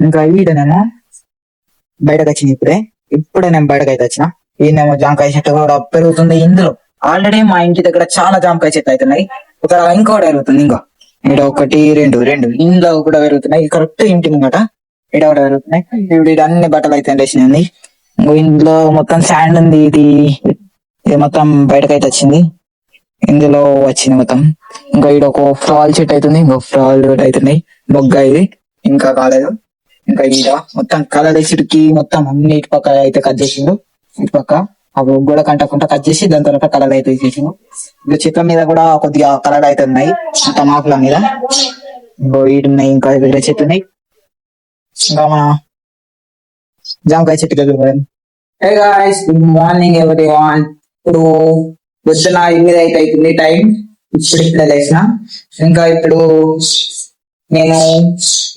ఇంకా ఈడనేమో బయటకు వచ్చింది ఇప్పుడే నేను బయటకు అయితే వచ్చిన. ఈయనేమో జామకాయ చెట్టు కూడా పెరుగుతుంది. ఇందులో ఆల్రెడీ మా ఇంటి దగ్గర చాలా జామకాయ చెట్లు అవుతున్నాయి. ఒక ఇంకోటి పెరుగుతుంది. ఇంకా ఇక్కడ ఒకటి రెండు రెండు ఇంట్లో కూడా పెరుగుతున్నాయి. కరెక్ట్ ఇంటి ముంగట ఇక్కడ కూడా పెరుగుతున్నాయి. ఇప్పుడు అన్ని బట్టలు అయితే వేసినాయి. ఇందులో మొత్తం శాండ్ ఉంది. ఇది మొత్తం బయటకైతే వచ్చింది. ఇందులో వచ్చింది మొత్తం. ఇంకా ఇక్కడ ఒక ఫ్రాల్ చెట్టు అవుతుంది. ఇంకొక ఫ్రాల్ అవుతున్నాయి. మొగ్గ ఇది ఇంకా కాలేదు. ఇంకా ఈడ మొత్తం కలర్ చెట్టుకి మొత్తం అన్ని ఇటు పక్క అయితే కట్ చేసిండు. ఇటు పక్క అవి గోడ కంటకుండా కట్ చేసి దాని తర్వాత కలర్ అయితే చేసిండు. ఇంకా చెట్ల మీద కూడా కొద్దిగా కలర్ అయితే ఉన్నాయి. మొత్తం ఆకుల మీద ఈడున్నాయి. ఇంకా వేరే చెట్లు ఉన్నాయి. ఇంకా మన జామకాయ చెట్టు దగ్గర hey guys, good morning everyone. ఇప్పుడు పొద్దున 8 అయితే అవుతుంది టైం. ఇప్పుడే లేచిన. ఇంకా ఇప్పుడు నేను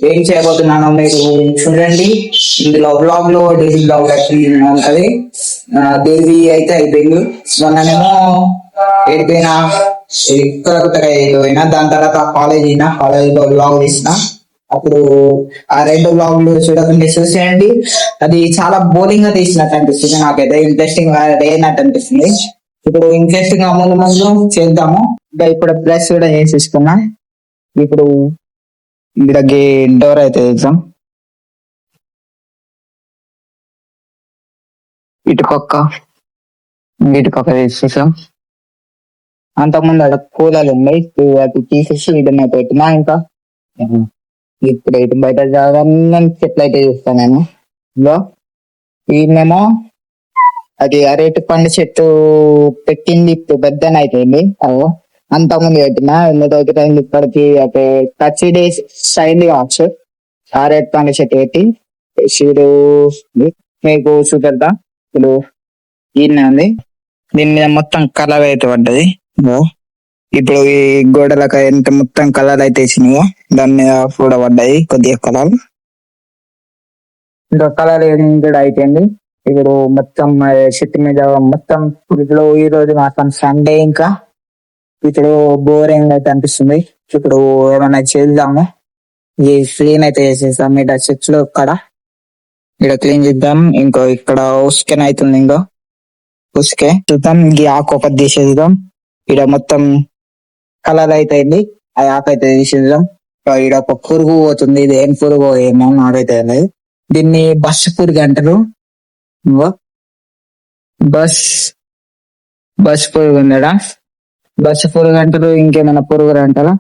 ఏం చేయబోతున్నానో మీరు చూడండి. ఇందులో బ్లాగ్ లో డైలీ బ్లాగ్ ఉంటది. డైలీ అయితే అయిపోయింది. మొన్ననేమో ఏడిపోయినా కొత్తగా అయిపోయినా. దాని తర్వాత కాలేజ్ అయినా, కాలేజ్ లో బ్లాగ్ తీసిన. అప్పుడు ఆ 2 బ్లాగులు చూడకుండా చూసేయండి. అది చాలా బోరింగ్ గా తీసినట్టు అనిపిస్తుంది. నాకైతే ఇంట్రెస్టింగ్ లేనట్టు అనిపిస్తుంది. ఇప్పుడు ఇంట్రెస్టింగ్ గా ముందు చేద్దాము. ఇంకా ఇప్పుడు ప్లస్ కూడా చేసేసుకున్నా. ఇప్పుడు ఇక్కడ డోర్ అయితే ఎగ్జామ్ ఇటుపక్క తీసేసాం. అంతకుముందు అక్కడ కూలర్లు ఉన్నాయి. అవి తీసేసి వీటిని పెట్టినా. ఇంకా ఇప్పుడు ఇటు బయట జాగా చెట్లు అయితే చూస్తాను నేను. ఈయనేమో అది అరటి పండు చెట్టు పెట్టింది. ఇప్పుడు పెద్దన అయిపోయింది. అంతకుముందు పెట్టిన ఎన్ని ఇప్పటికి అంటే 30 days అయింది కావచ్చు. అరటి పండు చెట్టు పెట్టి షీడు మీకు చూపెడతా. ఇప్పుడు ఈయన ఉంది. దీని మీద మొత్తం కలర్ అయితే పడ్డది. ఇప్పుడు ఈ గోడలకు ఎంత మొత్తం కలర్ అయితే వేసినాయో దాని మీద కూడా పడ్డాయి కొద్దిగా కలర్. ఇంకా కలర్ కూడా అయిపోయింది. ఇప్పుడు మొత్తం చెట్టు మీద మొత్తం ఇప్పుడు ఈ రోజు మాత్రం సండే. ఇంకా ఇప్పుడు బోరింగ్ అయితే అనిపిస్తుంది. ఇప్పుడు ఏమైనా చేద్దాము. ఈ క్లీన్ అయితే చేసేసాం. ఇక్కడ చెట్లు ఇక్కడ క్లీన్ చేద్దాం. ఇంకో ఇక్కడ ఉసుకెన్ అవుతుంది. ఇంకో ఉసుకే చూద్దాం. ఈ ఆకు ఒకటి తీసేద్దాం. ఇక్కడ మొత్తం కలర్ అయితే అయింది. ఆ ఆకు అయితే తీసేద్దాం. ఇక్కడ ఒక పురుగు పోతుంది. ఇది ఏం పురుగు ఏమో నాకైతే లేదు. దీన్ని బస్ పురుగు అంటారు. బస్ పురుగు ఉందా? బస్ పురుగు అంటారు. ఇంకేమైనా పురుగులు అంటారా?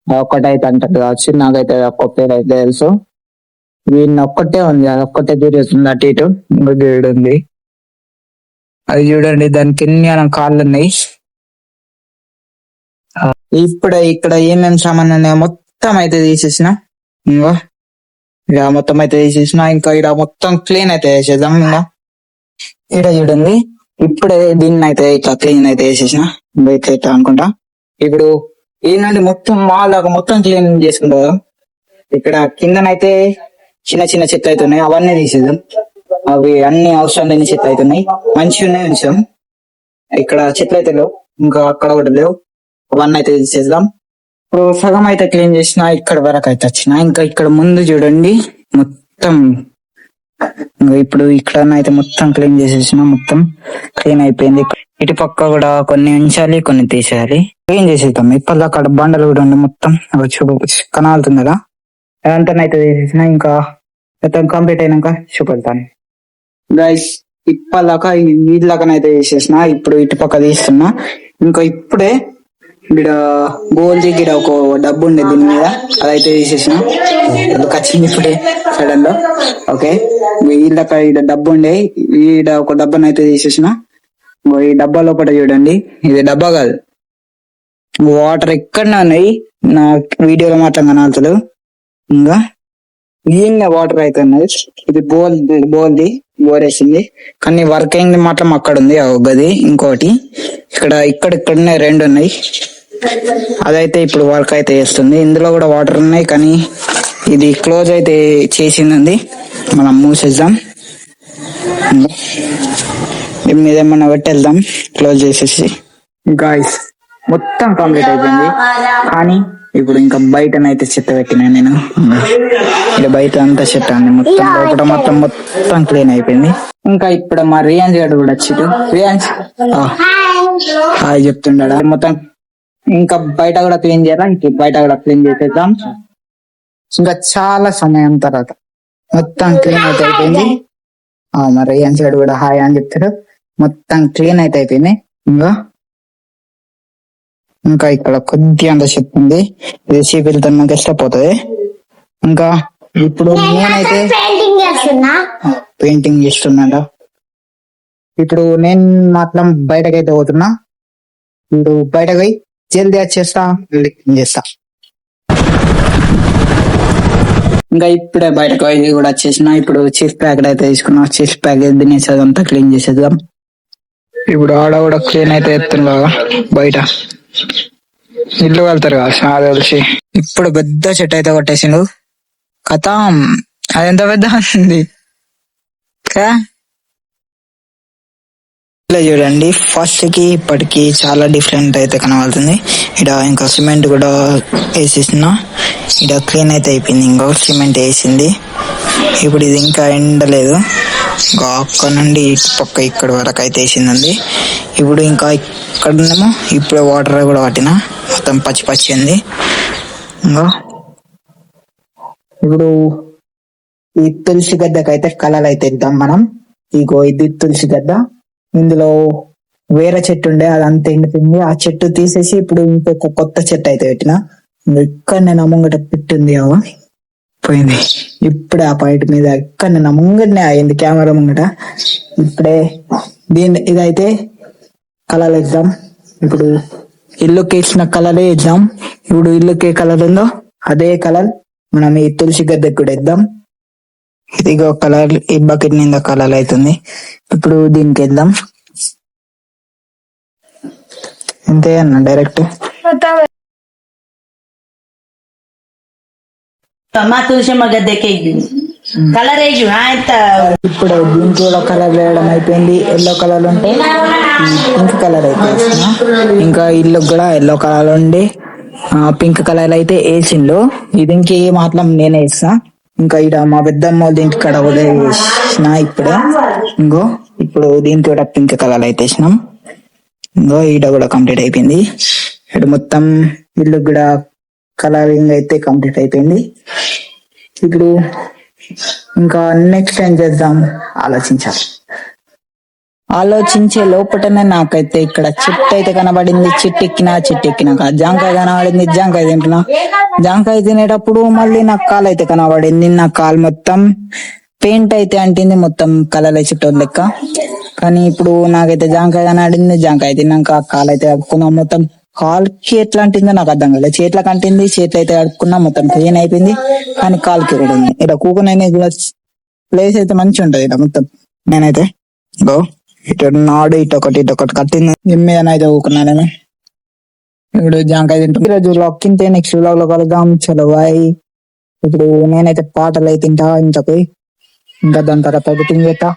ఒక్కటైతే అంటారు కావచ్చు. నాకైతే ఒక్క పేరు అయితే తెలుసు. వీడిని ఒక్కటే ఉంది. అది ఒక్కటే తిరుగుతుంది అటు ఇటు. ఇంకొక ఉంది. అది చూడండి, దానికి ఎన్ని కాళ్ళు ఉన్నాయి. ఇప్పుడే ఇక్కడ ఏమేమి సామాన్ ఉన్నాయో మొత్తం అయితే తీసేసిన. ఇక మొత్తం అయితే తీసేసిన. ఇంకా ఇక్కడ మొత్తం క్లీన్ అయితే చేసేద్దాం. ఇంకా ఇక్కడ చూడండి, ఇప్పుడే దీన్ని అయితే ఇట్లా క్లీన్ అయితే వేసేసిన ఇట్లా అనుకుంటా. ఇప్పుడు ఏంటంటే మొత్తం మాలాగా మొత్తం క్లీన్ చేసుకుంటారు. ఇక్కడ కిందనైతే చిన్న చిన్న చెట్లు అయితే ఉన్నాయి. అవన్నీ తీసేద్దాం. అవి అన్ని అవసరం లేని చెట్లు అవుతున్నాయి. మంచిగా ఉన్నాయి ఉంచాం. ఇక్కడ చెట్లు అయితే లేవు. ఇంకా అక్కడ కూడా లేవు. అవన్నీ అయితే తీసేద్దాం. ఇప్పుడు సగం అయితే క్లీన్ చేసిన. ఇక్కడ వరకు అయితే వచ్చిన. ఇంకా ఇక్కడ ముందు చూడండి మొత్తం. ఇప్పుడు ఇక్కడ అయితే మొత్తం క్లీన్ చేసేసిన. మొత్తం క్లీన్ అయిపోయింది. ఇటు పక్క కూడా కొన్ని ఉంచాలి, కొన్ని తీసేయాలి. క్లీన్ చేసేద్దాం. ఇప్పటిదాకా అక్కడ బండలు కూడా ఉండి మొత్తం కనాలుతుంది కదా. అదంతా అయితే తీసేసిన. ఇంకా మొత్తం కంప్లీట్ అయినాక చూపెడతాను గైస్. ఇప్పటిదాకా వీళ్ళకనైతే తీసేసిన. ఇప్పుడు ఇటు పక్క తీస్తున్నా. ఇంకా ఇప్పుడే ఇక్కడ గోల్ది గిడ ఒక డబ్బు ఉండే దీని మీద, అదైతే తీసేసిన. వచ్చింది ఇప్పుడే సడన్ లో. ఓకే, వీళ్ళక ఈడ డబ్బు ఉండే, ఈడ ఒక డబ్బాను అయితే తీసేసిన. ఈ డబ్బా లోపల చూడండి, ఇది డబ్బా కాదు, వాటర్ ఎక్కడనే ఉన్నాయి. నా వీడియోలో మాత్రం కనాల్సలు. ఇంకా ఈయన వాటర్ అయితే ఉన్నది. ఇది బోల్ది బోర్ వేసింది. కానీ వర్క్ అయింది మాత్రం అక్కడ ఉంది ఆ గది. ఇంకోటి ఇక్కడనే 2 ఉన్నాయి. అదైతే ఇప్పుడు వర్క్ అయితే చేస్తుంది. ఇందులో కూడా వాటర్ ఉన్నాయి. కానీ ఇది క్లోజ్ అయితే చేసింది. మనం మూసేద్దాం. దీని మీద ఏమన్నా పెట్టేద్దాం క్లోజ్ చేసేసి. గాయ్స్ మొత్తం కంప్లీట్ అయిపోయింది. కానీ ఇప్పుడు ఇంకా బయటనైతే చెత్త పెట్టినా నేను. ఇక్కడ బయట అంతా చెత్త అండి, మొత్తం లోపల మొత్తం క్లీన్ అయిపోయింది. ఇంకా ఇప్పుడు మా రియాన్స్ గారు కూడా వచ్చిండు. రియాన్స్ హాయ్ చెప్తున్నాడా మొత్తం. ఇంకా బయట కూడా క్లీన్ చేయాలా, ఇంక బయట కూడా క్లీన్ చేసేద్దాం. ఇంకా చాలా సమయం తర్వాత మొత్తం క్లీన్ అయితే అయిపోయింది. మరి రియాన్స్ గారు కూడా హాయ్ అని చెప్తాడు. మొత్తం క్లీన్ అయితే అయిపోయింది. ఇంకా ఇక్కడ కొద్ది అంత చెత్త ఉంది, ఇది చీపిలతో నాకు ఇష్టపోతుంది. ఇంకా ఇప్పుడు నేనైతే పెయింటింగ్ చేస్తున్నాడ. ఇప్పుడు నేను మాత్రం బయటకైతే పోతున్నా. ఇప్పుడు బయటకు పోయి జల్దీ వచ్చేస్తా, చేస్తా. ఇంకా ఇప్పుడే బయటకు పోయి కూడా వచ్చేసిన. ఇప్పుడు చీజ్ ప్యాకెట్ అయితే తీసుకున్నా. చీజ్ ప్యాకెట్ తినేసేది అంతా క్లీన్ చేసేద్దాం. ఇప్పుడు ఆడ కూడా క్లీన్ అయితే ఎత్తున్నా బయట. ఇల్లు వెళ్తారు కదా నాకు తెలిసి. ఇప్పుడు పెద్ద చెట్టు అయితే కొట్టేసిండు. కథం అదెంత పెద్ద ఉంది చూడండి. ఫస్ట్ కి ఇప్పటికి చాలా డిఫరెంట్ అయితే కనబడుతుంది. ఇక్కడ ఇంకా సిమెంట్ కూడా వేసేసిన. ఇక్కడ క్లీన్ అయితే అయిపోయింది. ఇంకా సిమెంట్ వేసింది. ఇప్పుడు ఇది ఇంకా ఎండలేదు. ఇంకా అక్కడ నుండి ఇటు పక్క ఇక్కడ వరకు అయితే వేసిందండి. ఇప్పుడు ఇంకా ఇక్కడనేమో ఇప్పుడే వాటర్ కూడా పట్టిన, మొత్తం పచ్చి పచ్చి ఉంది. ఇంకా ఇప్పుడు ఈ తులసి గద్దకైతే కలర్ అయితే ఇద్దాం మనం. ఇగో ఇది తులసి గద్ద. ఇందులో వేరే చెట్టు ఉండే, అదంతా ఎండిపోయింది. ఆ చెట్టు తీసేసి ఇప్పుడు ఇంకొక కొత్త చెట్టు అయితే పెట్టిన. ఇక్కడ నేను ముంగట పెట్టింది పోయింది. ఇప్పుడే ఆ పాయింట్ మీద ఇక్కడ నేను ముంగటనే అయింది కెమెరా ముంగట. ఇప్పుడే ఇదైతే కలర్ వేద్దాం. ఇప్పుడు ఇల్లుకి వేసిన కలరే వేద్దాం. ఇప్పుడు ఇల్లుకి ఏ కలర్ ఉందో అదే కలర్ మనం ఈ తులసి గద్దెకి కూడా వేద్దాం. ఇదిగో కలర్, ఈ బకెట్ నిండా కలర్ అవుతుంది. ఇప్పుడు దీనికి వేద్దాం. అంతే అన్న డైరెక్ట్ తులసమ్మ గద్దెకి కలర్ ఇప్పుడు దీనికి కూడా కలర్ వేయడం అయిపోయింది. ఎల్లో కలర్ ఉంటే పింక్ కలర్ అయితే వేసిన. ఇంకా ఇల్లు కూడా ఎల్లో కలర్ ఉండి పింక్ కలర్ అయితే వేసిండు. ఇది ఇంకే మాత్రం నేనే వేస్తా. ఇంకా ఇక్కడ మా పెద్దమ్మ దీనికి ఇక్కడ వదిలేసిన ఇప్పుడే. ఇంకో ఇప్పుడు దీనికి కూడా పింక్ కలర్ అయితే వేసినాం. ఇంకో ఈడ కూడా కంప్లీట్ అయిపోయింది. ఇక్కడ మొత్తం ఇల్లు కూడా కలరింగ్ అయితే కంప్లీట్ అయిపోయింది. ఇప్పుడు ఇంకా నెక్స్ట్ ఏం చేద్దాం ఆలోచించే లోపటనే నాకైతే ఇక్కడ చెట్టు అయితే కనబడింది. చెట్టు ఎక్కినాక జాంకాయ కనబడింది. జాంకాయ తింటున్నా. జాంకాయ తినేటప్పుడు మళ్ళీ నాకు కాలు అయితే కనబడింది. నా కాలు మొత్తం పెయింట్ అయితే అంటింది, మొత్తం కలర్ చెట్టు లెక్క. కానీ ఇప్పుడు నాకైతే జాంకాయ కనబడింది. జాంకాయ తిన్నాక కాలు అయితే కడుక్కున్నా. మొత్తం కాలుకి ఎట్లా అంటిందో నాకు అర్థం కాలేదు. చేతులకు అంటింది, చేతులు అయితే కడుక్కున్నా, మొత్తం క్లీన్ అయిపోయింది. కానీ కాలుకి కూడా ఉంది. ఇక్కడ కూకునైనా ప్లేస్ అయితే మంచిగా ఉంటది. ఇక్కడ మొత్తం నేనైతే ఇటు నాడు ఇటొకటి కట్టింది. మీద ఊకున్నా నేను. ఇప్పుడు జాంకాయ తింటాం. ఈరోజు వ్లాగ్ తింటే నెక్స్ట్ వ్లాగ్ లో కలుద్దాం. చలో బాయ్. ఇప్పుడు నేనైతే పాటలు అయితే తింటా ఇంతకు. ఇంకా దాని తర్వాత ఎడిటింగ్ చేస్తా.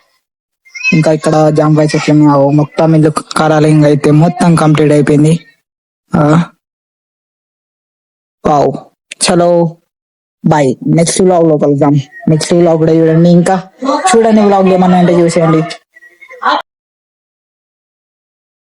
ఇంకా ఇక్కడ జాంకాయ చెట్లు మొత్తం ఇల్లు కరాలింగ్ అయితే మొత్తం కంప్లీట్ అయిపోయింది. వావ్. చలో బాయ్. నెక్స్ట్ వ్లాగ్ లో కలుద్దాం. నెక్స్ట్ వ్లాగ్ కూడా చూడండి. ఇంకా చూడండి వ్లాగ్ ఏమన్నా అంటే చూసేయండి.